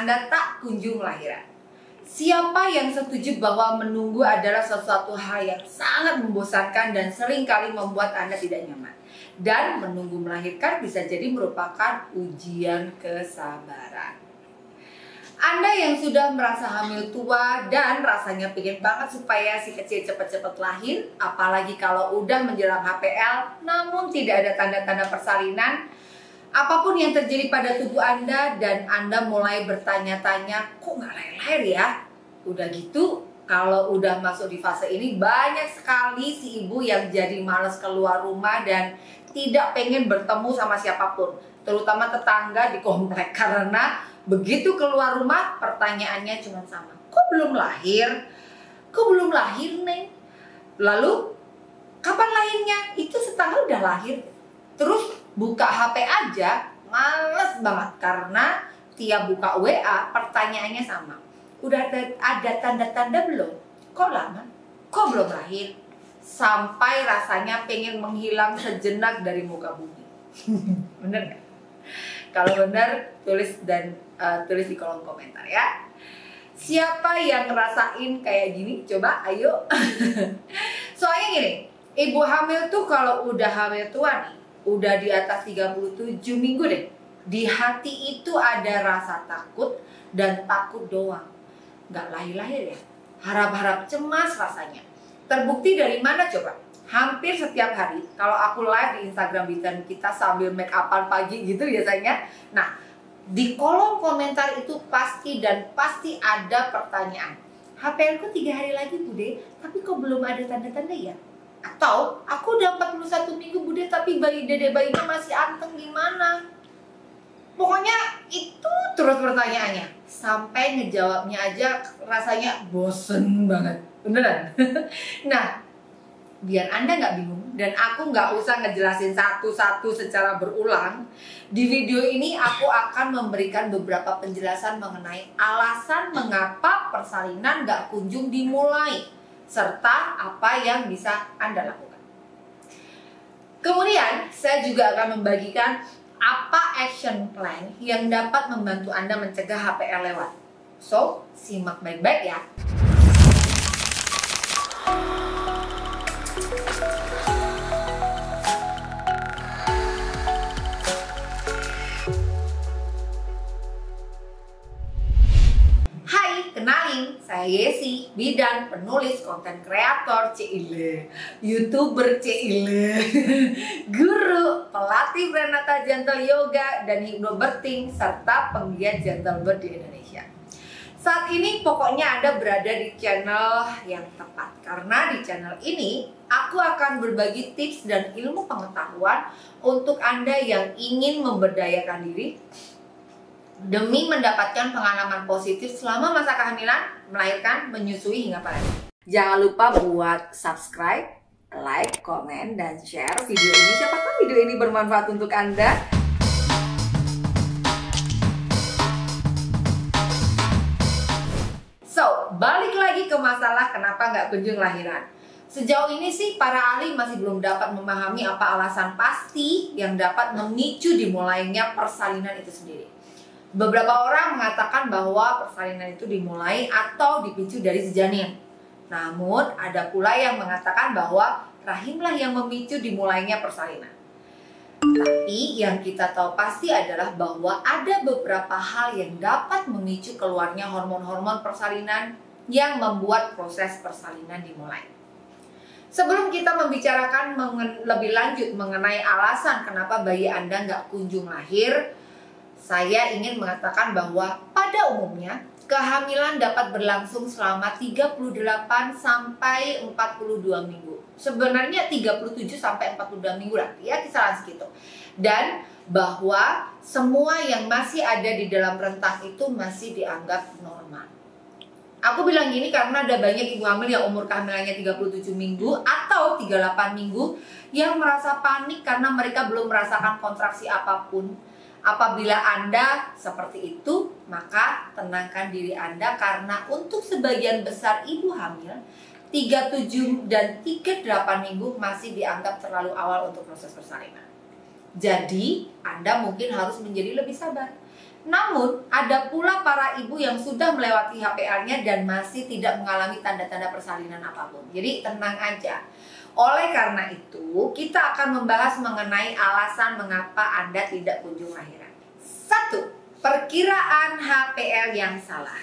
Anda tak kunjung lahiran. Siapa yang setuju bahwa menunggu adalah sesuatu hal yang sangat membosankan dan seringkali membuat Anda tidak nyaman? Dan menunggu melahirkan bisa jadi merupakan ujian kesabaran. Anda yang sudah merasa hamil tua dan rasanya pengen banget supaya si kecil cepat-cepat lahir, apalagi kalau udah menjelang HPL namun tidak ada tanda-tanda persalinan, apapun yang terjadi pada tubuh Anda dan Anda mulai bertanya-tanya, kok nggak lahir-lahir ya? Udah gitu, kalau udah masuk di fase ini banyak sekali si ibu yang jadi malas keluar rumah dan tidak pengen bertemu sama siapapun, terutama tetangga di komplek, karena begitu keluar rumah pertanyaannya cuma sama, kok belum lahir? Kok belum lahir, Neng? Lalu kapan lahirnya? Itu setengah udah lahir. Terus buka HP aja males banget karena tiap buka WA pertanyaannya sama, udah ada tanda-tanda belum? Kok lama? Kok belum lahir? Sampai rasanya pengen menghilang sejenak dari muka bumi. Bener gak? Kalau bener tulis tulis di kolom komentar ya. Siapa yang ngerasain kayak gini? Coba ayo. Soalnya gini, ibu hamil tuh kalau udah hamil tua nih, udah di atas 37 minggu deh, di hati itu ada rasa takut dan takut doang. Gak lahir-lahir ya, harap-harap cemas rasanya. Terbukti dari mana coba? Hampir setiap hari kalau aku live di Instagram kita sambil make upan pagi gitu biasanya. Nah, di kolom komentar itu pasti ada pertanyaan, HPL ku 3 hari lagi Bude, tapi kok belum ada tanda-tanda ya? Atau aku udah 41 minggu Bude, tapi dede bayinya masih anteng, gimana? Pokoknya itu terus pertanyaannya, sampai ngejawabnya aja rasanya bosen banget, beneran. Nah, biar Anda nggak bingung dan aku nggak usah ngejelasin satu-satu secara berulang, di video ini aku akan memberikan beberapa penjelasan mengenai alasan mengapa persalinan nggak kunjung dimulai, serta apa yang bisa Anda lakukan. Kemudian saya juga akan membagikan apa action plan yang dapat membantu Anda mencegah HPL lewat. So, simak baik-baik ya. Kenalin, saya Yesi, bidan, penulis, konten kreator, YouTuber, guru, pelatih prenatal gentle yoga dan hypnobirthing, serta penggiat gentle birth di Indonesia. Saat ini pokoknya Anda berada di channel yang tepat, karena di channel ini aku akan berbagi tips dan ilmu pengetahuan untuk Anda yang ingin memberdayakan diri demi mendapatkan pengalaman positif selama masa kehamilan, melahirkan, menyusui hingga parenting. Jangan lupa buat subscribe, like, komen, dan share video ini. Siapa tahu video ini bermanfaat untuk Anda. So, balik lagi ke masalah kenapa nggak kunjung lahiran. Sejauh ini sih para ahli masih belum dapat memahami apa alasan pasti yang dapat memicu dimulainya persalinan itu sendiri. Beberapa orang mengatakan bahwa persalinan itu dimulai atau dipicu dari si janin. Namun ada pula yang mengatakan bahwa rahimlah yang memicu dimulainya persalinan. Tapi yang kita tahu pasti adalah bahwa ada beberapa hal yang dapat memicu keluarnya hormon-hormon persalinan yang membuat proses persalinan dimulai. Sebelum kita membicarakan lebih lanjut mengenai alasan kenapa bayi Anda nggak kunjung lahir, saya ingin mengatakan bahwa pada umumnya kehamilan dapat berlangsung selama 38 sampai 42 minggu. Sebenarnya 37 sampai 42 minggu lah, ya kisaran segitu. Dan bahwa semua yang masih ada di dalam rentang itu masih dianggap normal. Aku bilang gini karena ada banyak ibu hamil yang umur kehamilannya 37 minggu atau 38 minggu yang merasa panik karena mereka belum merasakan kontraksi apapun. Apabila Anda seperti itu, maka tenangkan diri Anda karena untuk sebagian besar ibu hamil 37 dan 38 minggu masih dianggap terlalu awal untuk proses persalinan. Jadi, Anda mungkin harus menjadi lebih sabar. Namun, ada pula para ibu yang sudah melewati HPL-nya dan masih tidak mengalami tanda-tanda persalinan apapun. Jadi, tenang aja. Oleh karena itu, kita akan membahas mengenai alasan mengapa Anda tidak kunjung lahiran. 1. Perkiraan HPL yang salah.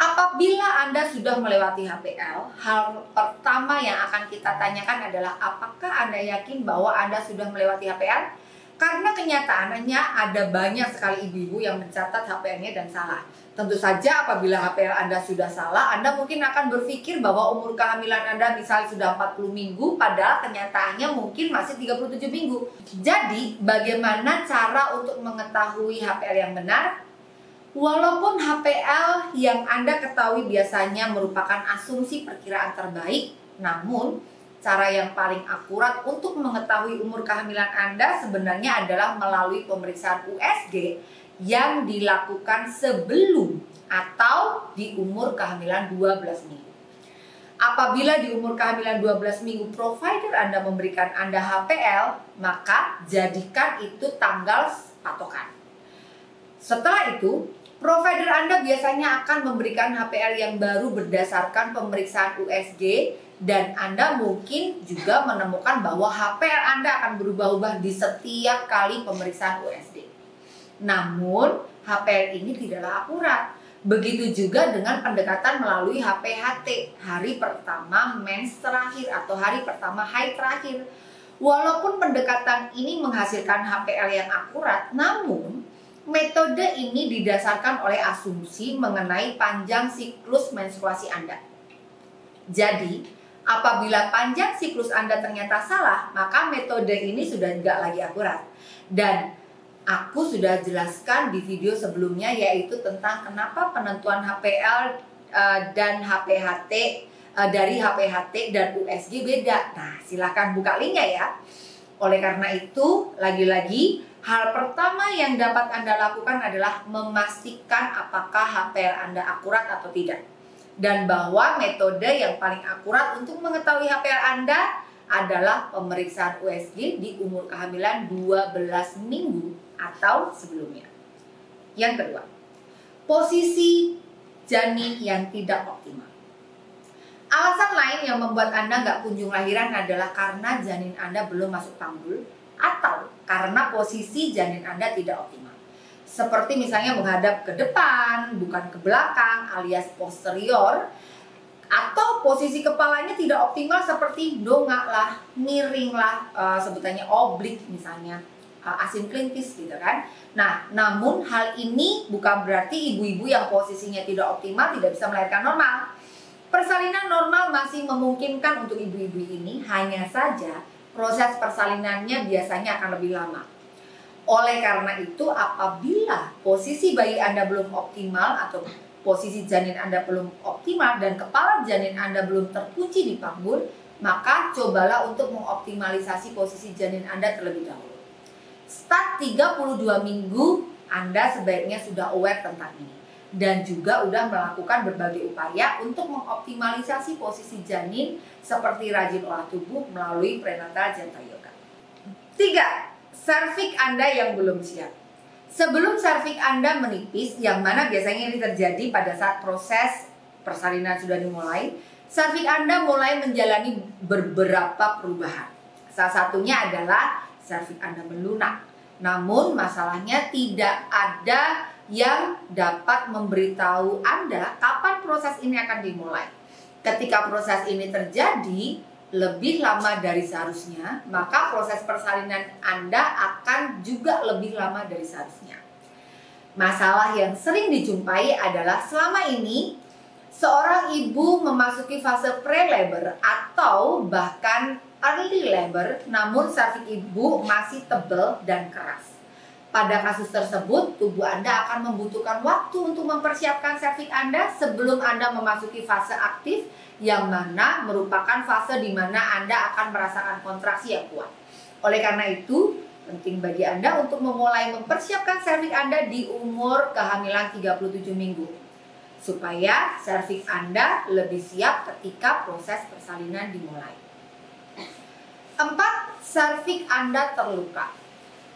Apabila Anda sudah melewati HPL, hal pertama yang akan kita tanyakan adalah apakah Anda yakin bahwa Anda sudah melewati HPL? Karena kenyataannya ada banyak sekali ibu-ibu yang mencatat HPL-nya dan salah. Tentu saja apabila HPL Anda sudah salah, Anda mungkin akan berpikir bahwa umur kehamilan Anda misalnya sudah 40 minggu, padahal kenyataannya mungkin masih 37 minggu. Jadi, bagaimana cara untuk mengetahui HPL yang benar? Walaupun HPL yang Anda ketahui biasanya merupakan asumsi perkiraan terbaik, namun cara yang paling akurat untuk mengetahui umur kehamilan Anda sebenarnya adalah melalui pemeriksaan USG yang dilakukan sebelum atau di umur kehamilan 12 minggu. Apabila di umur kehamilan 12 minggu provider Anda memberikan Anda HPL, maka jadikan itu tanggal patokan. Setelah itu, provider Anda biasanya akan memberikan HPL yang baru berdasarkan pemeriksaan USG dan Anda mungkin juga menemukan bahwa HPL Anda akan berubah-ubah di setiap kali pemeriksaan USG. Namun, HPL ini tidaklah akurat. Begitu juga dengan pendekatan melalui HPHT, hari pertama mens terakhir atau hari pertama haid terakhir. Walaupun pendekatan ini menghasilkan HPL yang akurat, namun metode ini didasarkan oleh asumsi mengenai panjang siklus menstruasi Anda. Jadi, apabila panjang siklus Anda ternyata salah, maka metode ini sudah tidak lagi akurat. Dan aku sudah jelaskan di video sebelumnya, yaitu tentang kenapa penentuan HPL dan HPHT dari HPHT dan USG beda. Nah, silahkan buka linknya ya. Oleh karena itu, lagi-lagi hal pertama yang dapat Anda lakukan adalah memastikan apakah HPL Anda akurat atau tidak. Dan bahwa metode yang paling akurat untuk mengetahui HPL Anda adalah pemeriksaan USG di umur kehamilan 12 minggu atau sebelumnya. Yang kedua, posisi janin yang tidak optimal. Alasan lain yang membuat Anda nggak kunjung lahiran adalah karena janin Anda belum masuk panggul atau karena posisi janin Anda tidak optimal. Seperti misalnya menghadap ke depan, bukan ke belakang alias posterior, atau posisi kepalanya tidak optimal seperti dongak lah, miring lah, sebutannya oblik misalnya, asinklitis gitu kan. Nah, namun hal ini bukan berarti ibu-ibu yang posisinya tidak optimal tidak bisa melahirkan normal. Persalinan normal masih memungkinkan untuk ibu-ibu ini, hanya saja proses persalinannya biasanya akan lebih lama. Oleh karena itu, apabila posisi bayi Anda belum optimal atau posisi janin Anda belum optimal dan kepala janin Anda belum terkunci di panggul, maka cobalah untuk mengoptimalisasi posisi janin Anda terlebih dahulu. Start 32 minggu, Anda sebaiknya sudah aware tentang ini. Dan juga sudah melakukan berbagai upaya untuk mengoptimalisasi posisi janin seperti rajin olah tubuh melalui prenatal gentle yoga. 3. Serviks Anda yang belum siap. Sebelum serviks Anda menipis, yang mana biasanya ini terjadi pada saat proses persalinan sudah dimulai, serviks Anda mulai menjalani beberapa perubahan. Salah satunya adalah serviks Anda melunak. Namun masalahnya tidak ada yang dapat memberitahu Anda kapan proses ini akan dimulai. Ketika proses ini terjadi lebih lama dari seharusnya, maka proses persalinan Anda akan juga lebih lama dari seharusnya. Masalah yang sering dijumpai adalah selama ini seorang ibu memasuki fase pre-labor atau bahkan early labor, namun serviks ibu masih tebal dan keras. Pada kasus tersebut, tubuh Anda akan membutuhkan waktu untuk mempersiapkan serviks Anda sebelum Anda memasuki fase aktif, yang mana merupakan fase di mana Anda akan merasakan kontraksi yang kuat. Oleh karena itu, penting bagi Anda untuk memulai mempersiapkan serviks Anda di umur kehamilan 37 minggu, supaya serviks Anda lebih siap ketika proses persalinan dimulai. 4. Serviks Anda terluka.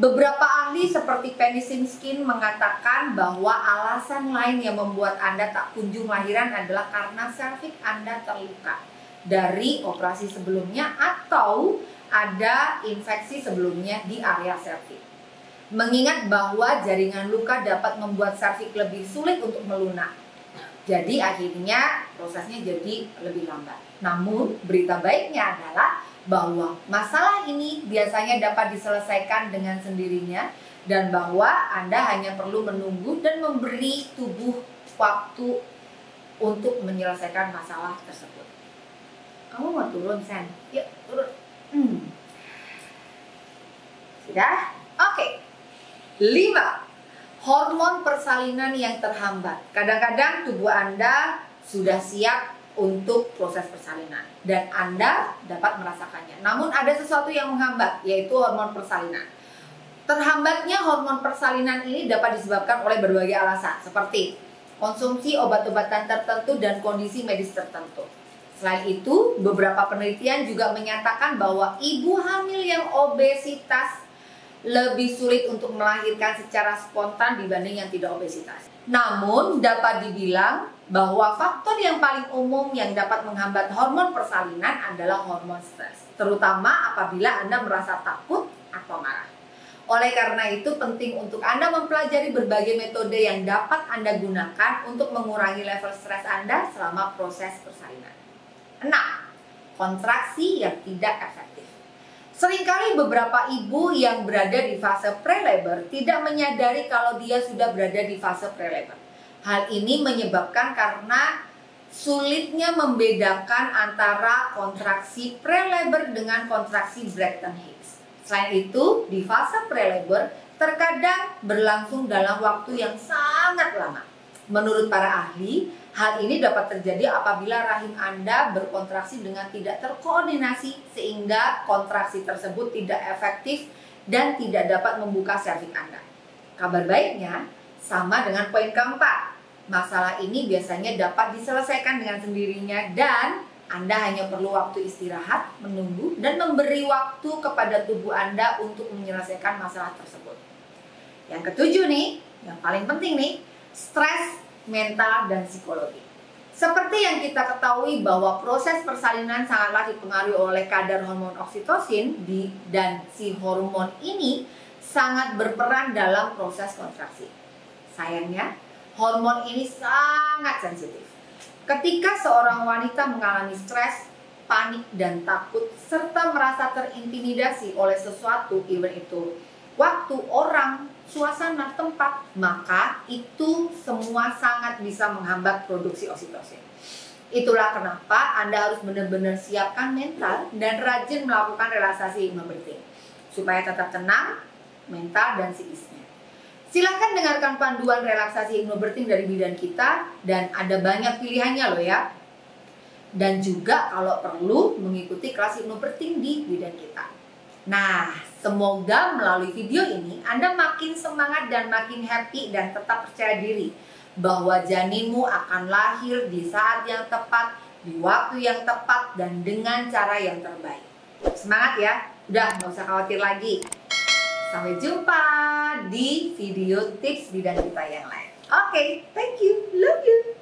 Beberapa ahli seperti Penny Simkin mengatakan bahwa alasan lain yang membuat Anda tak kunjung lahiran adalah karena serviks Anda terluka dari operasi sebelumnya atau ada infeksi sebelumnya di area serviks. Mengingat bahwa jaringan luka dapat membuat serviks lebih sulit untuk melunak. Jadi akhirnya prosesnya jadi lebih lambat. Namun berita baiknya adalah bahwa masalah ini biasanya dapat diselesaikan dengan sendirinya dan bahwa Anda hanya perlu menunggu dan memberi tubuh waktu untuk menyelesaikan masalah tersebut. Kamu mau turun, Sen? Yuk, turun. Sudah? Oke. 5. Hormon persalinan yang terhambat. Kadang-kadang tubuh Anda sudah siap untuk proses persalinan dan Anda dapat merasakannya. Namun ada sesuatu yang menghambat, yaitu hormon persalinan. Terhambatnya hormon persalinan ini dapat disebabkan oleh berbagai alasan, seperti konsumsi obat-obatan tertentu dan kondisi medis tertentu. Selain itu, beberapa penelitian juga menyatakan bahwa ibu hamil yang obesitas lebih sulit untuk melahirkan secara spontan dibanding yang tidak obesitas. Namun, dapat dibilang bahwa faktor yang paling umum yang dapat menghambat hormon persalinan adalah hormon stres, terutama apabila Anda merasa takut atau marah. Oleh karena itu, penting untuk Anda mempelajari berbagai metode yang dapat Anda gunakan untuk mengurangi level stres Anda selama proses persalinan. 6. Kontraksi yang tidak efektif. Seringkali beberapa ibu yang berada di fase pre-labor tidak menyadari kalau dia sudah berada di fase pre-labor. Hal ini menyebabkan karena sulitnya membedakan antara kontraksi pre-labor dengan kontraksi Braxton Hicks. Selain itu, di fase pre-labor terkadang berlangsung dalam waktu yang sangat lama. Menurut para ahli, hal ini dapat terjadi apabila rahim Anda berkontraksi dengan tidak terkoordinasi sehingga kontraksi tersebut tidak efektif dan tidak dapat membuka serviks Anda. Kabar baiknya, sama dengan poin keempat. Masalah ini biasanya dapat diselesaikan dengan sendirinya dan Anda hanya perlu waktu istirahat, menunggu, dan memberi waktu kepada tubuh Anda untuk menyelesaikan masalah tersebut. Yang ketujuh nih, yang paling penting nih, stres, mental, dan psikologi. Seperti yang kita ketahui bahwa proses persalinan sangatlah dipengaruhi oleh kadar hormon oksitosin dan si hormon ini sangat berperan dalam proses kontraksi. Sayangnya, hormon ini sangat sensitif. Ketika seorang wanita mengalami stres, panik, dan takut, serta merasa terintimidasi oleh sesuatu, even itu waktu, orang, suasana, tempat, maka itu semua sangat bisa menghambat produksi oksitosin. Itulah kenapa Anda harus benar-benar siapkan mental dan rajin melakukan relaksasi hypnobirthing supaya tetap tenang, mental, dan psikisnya. Silahkan dengarkan panduan relaksasi hypnobirthing dari bidan kita dan ada banyak pilihannya loh ya. Dan juga kalau perlu mengikuti kelas hypnobirthing di bidan kita. Nah, semoga melalui video ini Anda makin semangat dan makin happy dan tetap percaya diri bahwa janinmu akan lahir di saat yang tepat, di waktu yang tepat, dan dengan cara yang terbaik. Semangat ya, udah gak usah khawatir lagi. Sampai jumpa di video tips bidan kita yang lain. Oke, thank you, love you.